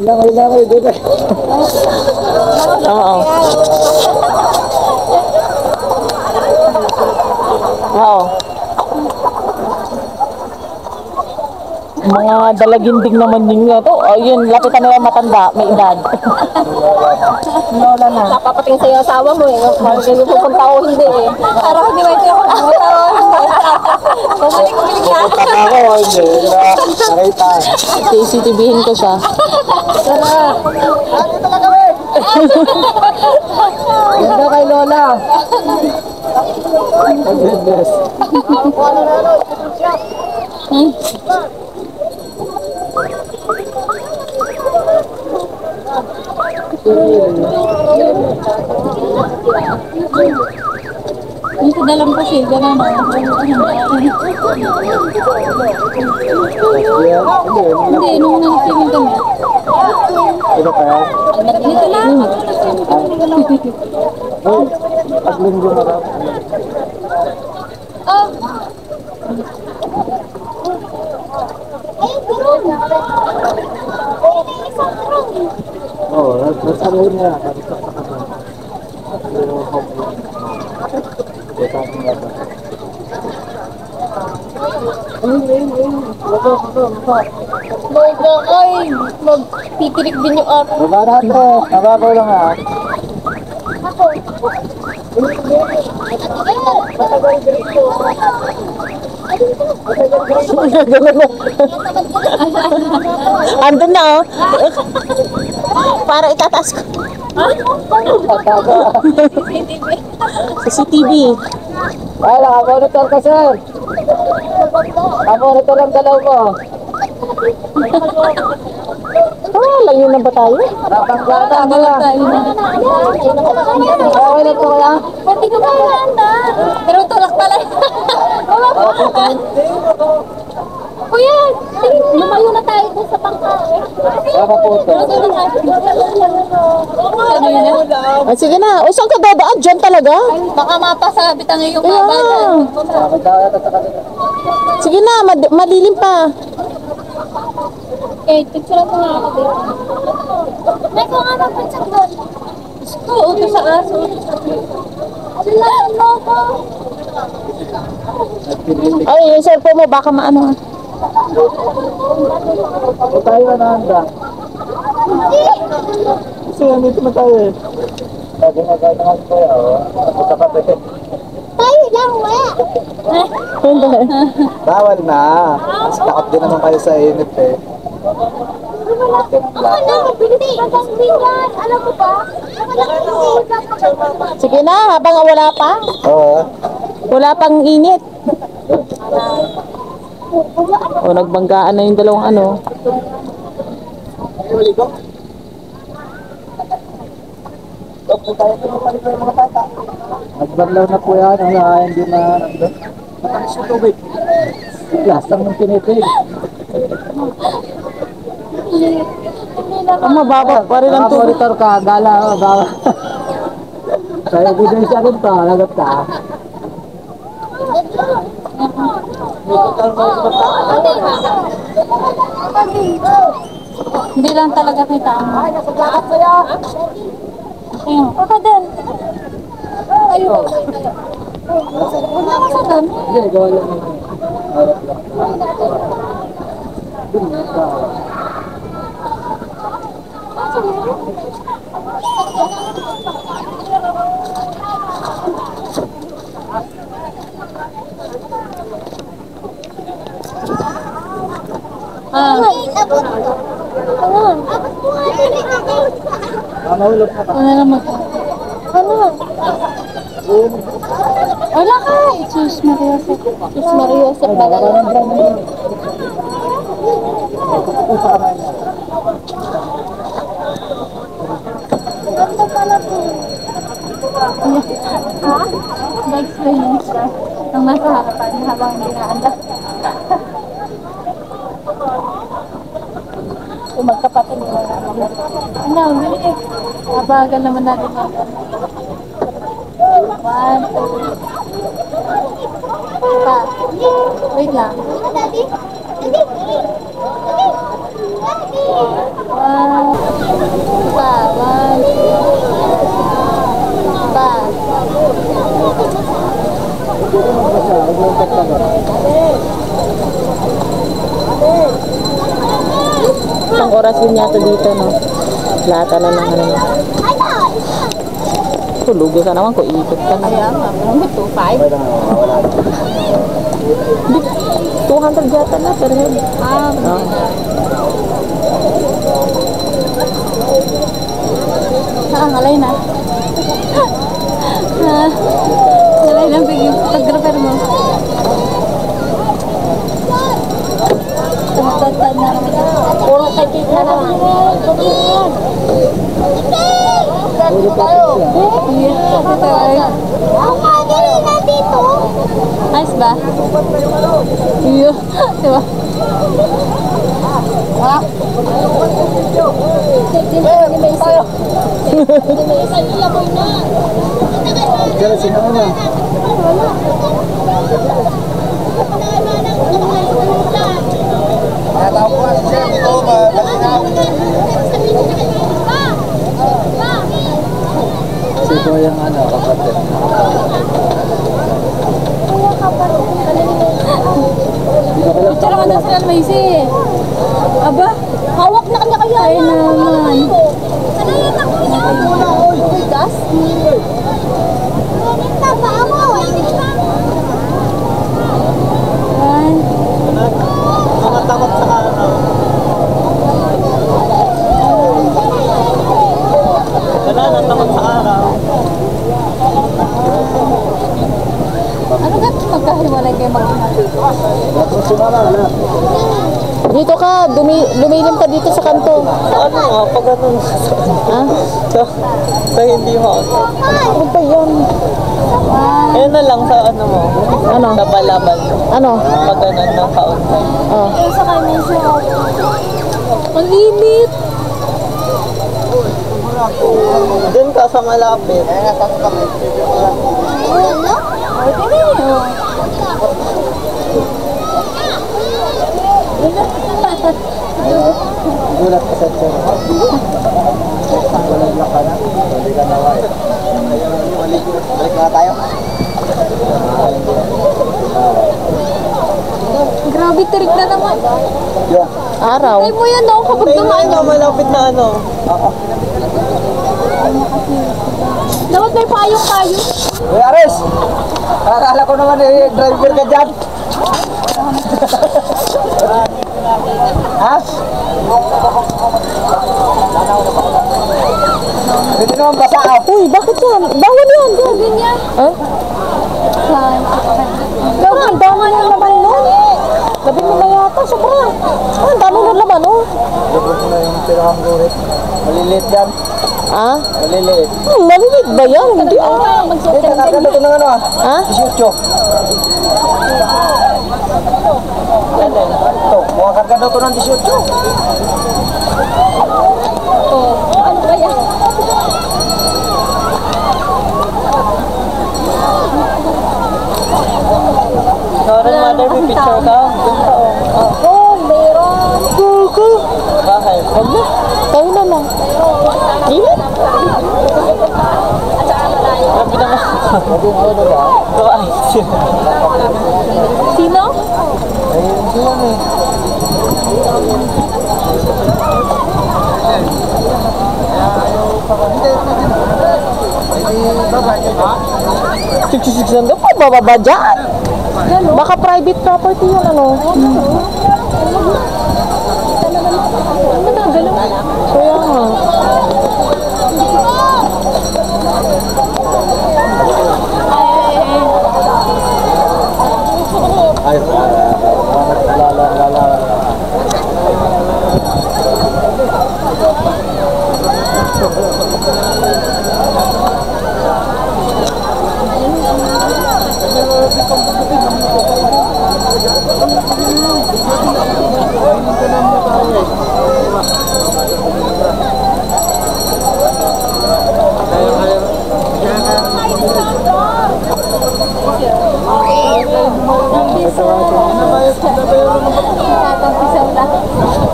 Langoy-langoy dito. Oo. Oo. Mga dalaginding naman yun to. Ayun, lapitan na yung matanda, may edad. Lola na. Napapating sa'yo asawa mo eh. Magaling pupunta ko hindi eh. Parang hindi ba ito pupunta ko hindi. Bumalik ko bilig yan. Pupunta ka ako, hindi. Nakita. CCTV-hin ko siya. Tara! Dito lang kami! Ganda kay Lola. Oh, goodness. Dito dalam kasi, gano'n na. Hindi, nung nag-swimming kami. Ito kaya? Dito lang. Paglinggo na lang. Oh. Oo, nasanay niya. Logo, ay, magpipilik din yung araw. Baba nato. Nababaw lang ha. Andun na oh. Para itataas ko. CCTV. Ay, nakamonitor ka sir. Nakamonitor ang dalaw mo. Layo na ba tayo? Napanggata ka na. Okay na po kaya? Pati ko ba handa? Pero tulak pala. Kuya, lumayo na tayo dun sa pangka. Baka po ito. Ano yun? Sige na. O saan ka dadaan? Diyan talaga? Baka mapasabit ang iyong Yeah. babae. Sige na. Malilim pa. Eh, picture ko nga ako dito. May kung ano picture doon. Oo, ito sa aso. Ano lang ang logo? Ay, yung cellphone mo. Baka maano. O tayo na handa. Kasi nandito na tayo eh. Sabi na tayo naman po yun. Punta ka tayo. Tayo lang, wala. Bawal na. Mas takot din naman kayo sa init eh. Ako na, mabilis pagkakbigan. Alam mo ba? Sige na. Habang wala pa. Oo. Wala pang init. O, nagbanggaan na yung dalawang ano. Nagbarlaw na po yan. Hindi na nandun. Matamis yung tubig. Lasang ng tinitig. Mababa pa rin ang tubig. Monitor ka. Gala. Gala. Sa ebidensya rin to. Lagot ka. Hindi lang talaga kita. Ay, nasa lakas na yan. Ayun. Ako din. Ayun. Wala ka sa doon. Hindi, gawa lang yun. Mahulog na ka. Ano naman? Ano? Wala ka. Sus Maria Joseph. Sus Maria Joseph. Ganda pala po. Ha? Na-experience ka ng nasa harapan habang ginaanda. Kung magkapatid mo na naman. Ano, bilis. Abagal naman natin mga. 1, 2. Pa. Wait lang. 1. din yata dito, no? Lata na ng ano. Tulugi ka naman kung ikot ka na. Kaya nga, may 2.5. 200 yata na per head. Alay na. Alay na pag-repair mo. Puro kay na lang. Nice ba? Iyo. Diba? Kaya sino na? Ito yung ano, kapatid. Picture ka na sa Macy. Aba, hawak na kanya kaya. Ay naman. Ano yun ako niya? Muna ako, yung gas. Taba mo. Ay. Mga tamot sa araw. Wala na tamot sa araw. Ano ka magkahiwalay kayo mag-iwalay? Dito ka, lumilim ka dito sa kanto. Ano nga, pag ganun. Ha? Sa hindi mo. Ano ba yan? Ayun na lang sa ano mo. Ano? Sa balaban. Ano? Pag ganun ng kaunti. Oh. Sa kanya siya. Ang limit. Doon ka sa malapit. Ano? Ay, tingin. Gulat ka sa tiyan. Walang lakan. Hindi ka nawa eh. Balik na tayo. Grabe, tirik na naman. Yeah. Araw. Ay mo yan daw kapag dumaan. Tingnan malapit na ano. Dapat may payong tayo. Uy, Aris! Akala ko naman driver ka dyan. Ha? Pwede naman basa ako. Uy, bakit yan? Bawal yan. Ganyan niya. Eh? Dapat ang dama ng laman mo. Labi mo na yata, sobra. Ang dami ng laman, oh. Lubog mo na yung tirahang gurit. Maliliit yan. Ah? Maliliit. Maliit ba yan? Hindi, ah. Magsuot Eh, ka ng nakaganda ito ng ano ah. Ha? 18. Yan eh. Ito, mga kargado ito ng 18. ano ba yan? Sorry mother, may picture ka? Doon ka oh. Oh, meron. Kuku. Bakit? Huwag na. Tayo na lang. Init. Sabi naman. Maging ano ba? Ito ay. Sino? Ayun sila eh. $66 pa, bababa dyan. Baka private property yun, ano? Kaya nga. Ay, lala.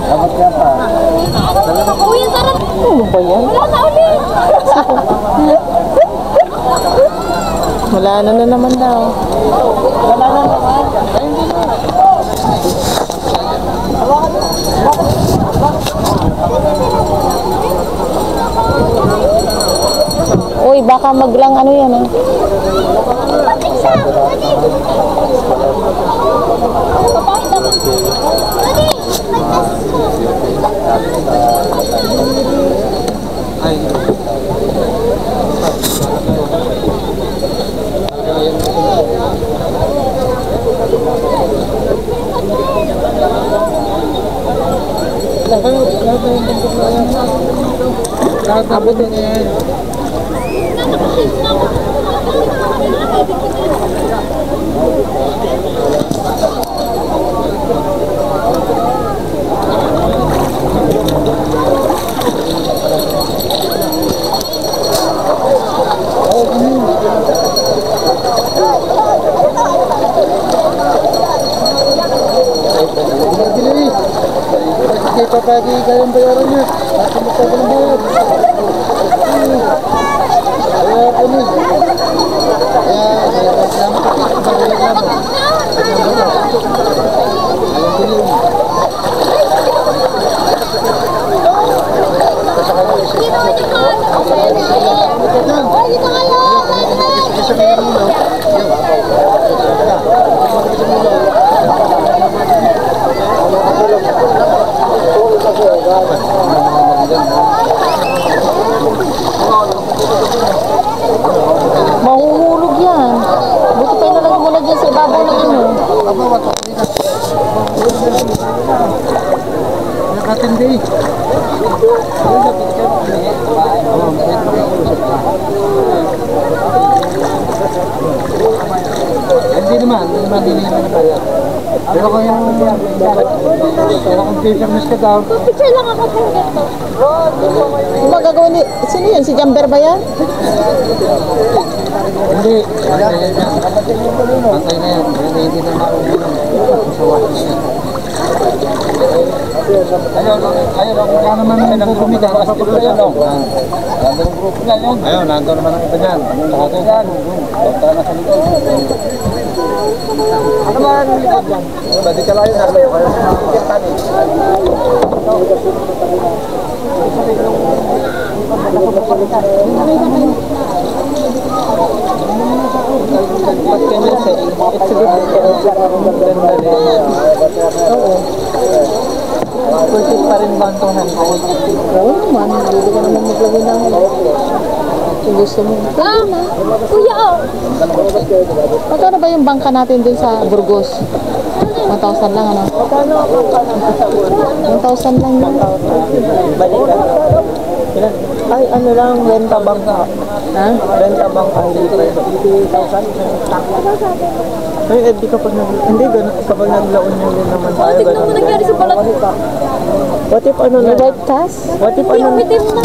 Dapat ka pa. Uy, ang sarap. Ano ba yan? Wala na ulit. Wala na naman daw. Wala na naman. Ay, hindi na. baka maglang ano yan ah. Abutin niya yan. Hindi pa pagi kayang bayaran niya. At magkakaroon ng bayad. Kaya ano? Kaya salamat ako. Mahuhulog yan. Buti pa nalagay mo na dyan sa ibabaw ng ano. Nakatindi. Hindi naman nililiman na kaya. Pero kung yung fairness ka daw. Picture lang ako po dito. Magagawa ni... Sino yan? Si Jamber ba yan? Hindi. Pantay na yan. Hindi na makuha. Ayaw, kaya naman ang bumigay. Ayaw, nandun naman ang iba dyan. Lahat yan. Punta na sa likod. Ano ba ang likod dyan? Badi ka layo na. Purchase pa rin ba ang 200? Oo naman. Hindi ka naman maglagay ng... Kung gusto mo. Kuya, oh. Magkano ba yung bangka natin dun sa Burgos? 1,000 lang ano? 1,000 lang yun. Balikan. Ay, ano lang, renta bangka. Ha? Renta bangka, hindi 50,000. Ay, di kapag hindi ganun, kapag naglaon nyo rin naman tayo, Tignan mo nangyari sa balat. What if ano May na? white cash? What if Hindi, ano? umitim na.